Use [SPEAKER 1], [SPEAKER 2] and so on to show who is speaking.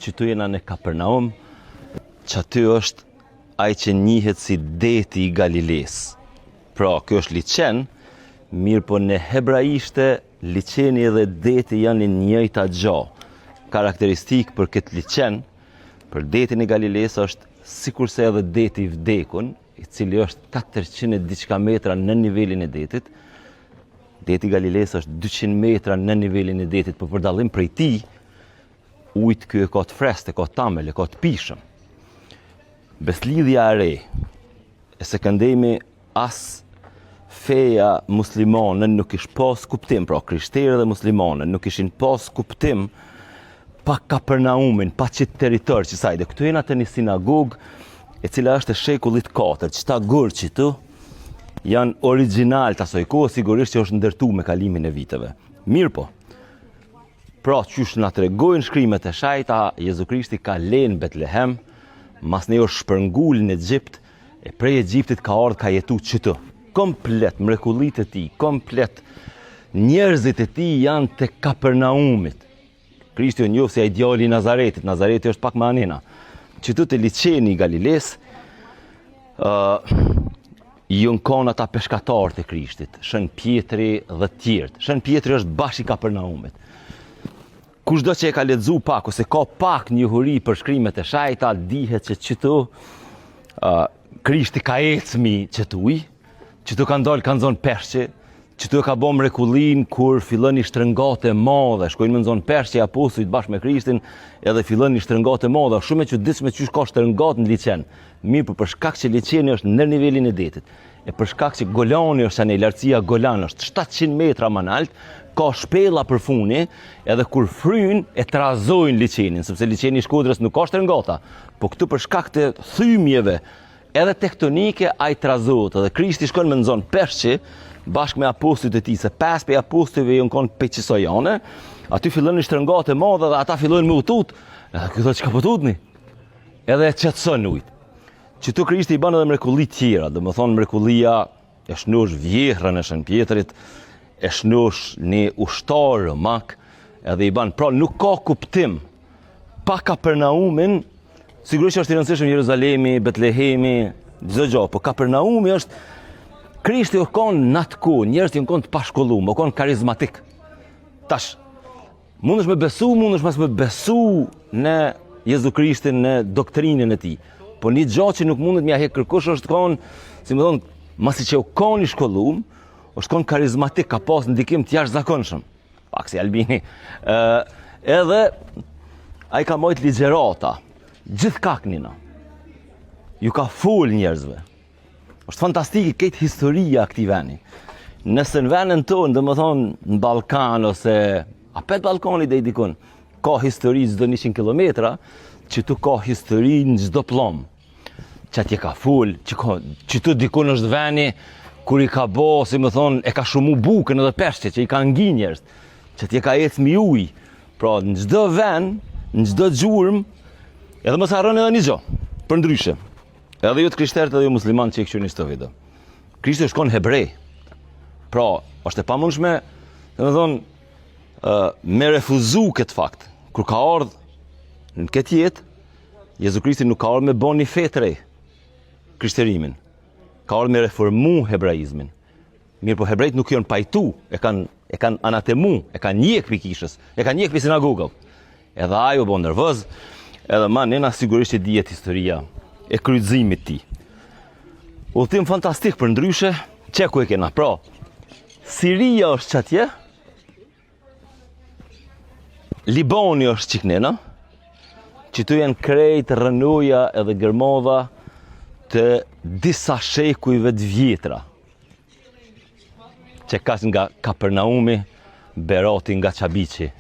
[SPEAKER 1] që tu jena në Kapernaum, që aty është ai që njihet si deti i Galiles. Pra, kjo është liçen, mirë po në hebraishte liçeni edhe deti janë në njëjta gjuhë. Karakteristikë për këtë liçen, për detin e Galiles është sikurse edhe deti i vdekun, i cili është 400 diçka metra në nivelin e detit. Deti i Galiles është 200 metra në nivelin e detit, por për dallim prej tij, ujtë ky e ka të freskët, e ka tamël, e ka të pishëm. Beslidhja e re, e se këndemi as feja muslimane nuk ish pas kuptim, pra krishterë dhe muslimane nuk ishin pas kuptim pa Kapernaumin, pa qitë territor që sajde. Këtu jena të një sinagogë e cila është e shekullit 4, qëta gërë që tu janë original të asoj kohë, sigurisht që është ndërtu me kalimin e viteve. Mirë po, pra qysh nga të regojnë shkrimet e shajta, Jezu Krishti ka lenë Betlehem, mas ne është shpërngull në Egjipt, e prej Egjiptit ka ardhë ka jetu qëtu. Komplet mrekullit e ti, komplet njerëzit e ti janë të Kapernaumit. Krishti o njohë si a ideali i Nazaretit, Nazareti është pak më anena. Qëtu të liçeni i Galiles, jënë kanë ata peshkatarët e Krishtit, Shën Pjetri dhe tjertë. Shën Pjetri është bashkë i Kapernaumit. Kushdo që e ka lexu pak, ose ka pak njohuri për shkrimet e shajta, dihet që qëtu Krishti ka ecmi qëtuj, qëtu ka ndalë kanë zonë peshqe, qëtu e ka bo mrekullin kur fillon i shtrëngate madhe, shkojnë në zonë peshqe apostujt bashkë me Krishtin, edhe fillon i shtrëngate madhe, shumë e çuditshme qysh ka shtrëngat në liçen. Mirë, për shkak që liçeni është në nivelin e detit, e për shkak që Golani është anë, lartësia Golan është 700 metra më lart, ka shpella për funi, edhe kur fryn e trazojnë liçenin, sepse liçeni i Shkodrës nuk ka shtrëngata, po këtu për shkak të thymjeve edhe tektonike ai trazohet, edhe Krishti shkon me në zonë peshqe bashkë me apostujt e tij, se 5 prej apostujve janë konë peqisojane, aty fillon një shtrëngate madhe dhe ata fillojnë me utut. Ky thotë çka po tutni? Edhe e qetson ujt. Qëtu Krishti i bën edhe mrekulli tjera, domethënë mrekullia e shnosh vjehrën e Shën Pjetrit, e shnosh një ushtar romak, edhe i bën, pra nuk ka kuptim pa Kapernaumin. Sigurisht është i rëndësishëm Jeruzalemi, Betlehemi, çdo gjë, po Kapernaumi është Krishti o konë në atë kohë, njerëzit janë konë të pashkolluar, o konë karizmatik. Tash, mundesh me besu, mundesh mas me besu në Jezu Krishtin, në doktrinën e tij. Po një gjë që nuk mundet m'ia hek kërkush është konë, si më thonë, masi që o konë i shkolluar, është konë karizmatik, ka pas ndikim të jashtëzakonshëm. Pak si Albini. Edhe ai ka mojt ligjerata, gjithë kaknina. Ju ka fol njerëzve. Është fantastike këtë historia këtij vendi. Nëse në vendin tonë, domethënë në Ballkan ose apet Ballkanit deri dikun, ka histori çdo 100 kilometra, që tu ka histori në çdo plom. Që atje ka fol, që tu dikun është vendi kur i ka bo, si më thonë, e ka shumu bukën edhe peshqe, që i ka ngi njerëz, që atje ka ecmi ujë. Pra në çdo vend, në çdo gjurmë, edhe mos harroni edhe një gjë, për ndryshe. Edhe ju të krishterët edhe ju musliman që i këshu një së të video. Krishti është konë hebrej. Pra, është e pamundshme, me refuzu këtë fakt. Kur ka ardhë në këtë jetë, Jezu Krishti nuk ka ardhë me bon një fe të rej, krishterimin. Ka ardhë me reformu hebraizmin. Mirë po hebrejt nuk janë pajtu, e kanë anatemu, e kanë njek për kishës, e kanë njek për sinagogëv. Edhe ajo bo nervoz, edhe ma nena sigurisht e dijet historia e kryqëzimit ti. Udhëtim fantastik për ndryshe, që ku e kena? Pra, Siria është qatje, Libani është qiknena, që tu janë krejt rënoja edhe gërmova të disa shekujve të vjetra, që ka nga Kapernaumi, Berati nga Qabiqi,